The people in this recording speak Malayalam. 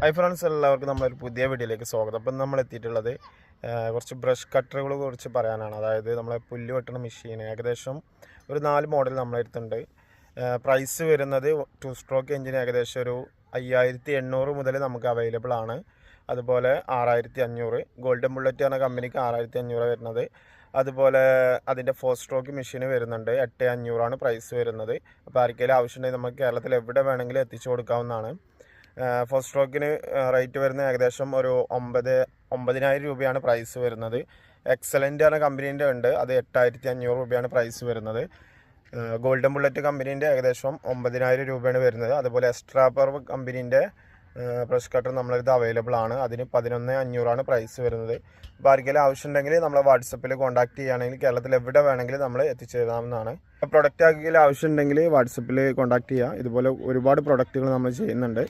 ഹൈ ഫ്രണ്ട്സ്, എല്ലാവർക്കും നമ്മളൊരു പുതിയ വീഡിയോയിലേക്ക് സ്വാഗതം. അപ്പം നമ്മൾ എത്തിയിട്ടുള്ളത് കുറച്ച് ബ്രഷ് കട്ടറുകളെ കുറിച്ച് പറയാനാണ്. അതായത് നമ്മളെ പുല്ല് വെട്ടുന്ന മെഷീൻ ഏകദേശം ഒരു 4 മോഡൽ നമ്മളെ അടുത്തുണ്ട്. പ്രൈസ് വരുന്നത് 2 സ്ട്രോക്ക് എഞ്ചിൻ ഏകദേശം ഒരു 5800 മുതൽ നമുക്ക് അവൈലബിൾ ആണ്. അതുപോലെ 6500 ഗോൾഡൻ ബുള്ളറ്റ് എന്ന കമ്പനിക്ക് 6500 വരുന്നത്. അതുപോലെ അതിൻ്റെ 4 സ്ട്രോക്ക് മെഷീൻ വരുന്നുണ്ട്, 8500 പ്രൈസ് വരുന്നത്. അപ്പോൾ ആർക്കെങ്കിലും ആവശ്യമുണ്ടെങ്കിൽ നമുക്ക് കേരളത്തിൽ എവിടെ വേണമെങ്കിലും എത്തിച്ചു കൊടുക്കാവുന്നതാണ്. 4 സ്ട്രോക്കിന് റേറ്റ് വരുന്നത് ഏകദേശം ഒരു 9,000 രൂപയാണ് പ്രൈസ് വരുന്നത്. എക്സലൻ്റ് എന്ന കമ്പനീൻ്റെ ഉണ്ട്, അത് 8500 രൂപയാണ് പ്രൈസ് വരുന്നത്. ഗോൾഡൻ ബുള്ളറ്റ് കമ്പനീൻ്റെ ഏകദേശം 9,000 രൂപയാണ് വരുന്നത്. അതുപോലെ എക്സ്ട്രാ പവർ കമ്പനീൻ്റെ ബ്രഷ് കട്ടർ നമ്മളടുത്ത് അവൈലബിൾ ആണ്, അതിന് 11,500 പ്രൈസ് വരുന്നത്. അപ്പോൾ ആർക്കെങ്കിലും ആവശ്യമുണ്ടെങ്കിൽ നമ്മളെ വാട്സപ്പിൽ കോൺടാക്ട് ചെയ്യുകയാണെങ്കിൽ കേരളത്തിൽ എവിടെ വേണമെങ്കിലും നമ്മൾ എത്തിച്ചു തരാവുന്നതാണ്. പ്രൊഡക്റ്റ് ആർക്കെങ്കിലും ആവശ്യമുണ്ടെങ്കിൽ വാട്സപ്പിൽ കോൺടാക്ട് ചെയ്യുക. ഇതുപോലെ ഒരുപാട് പ്രൊഡക്റ്റുകൾ നമ്മൾ ചെയ്യുന്നുണ്ട്.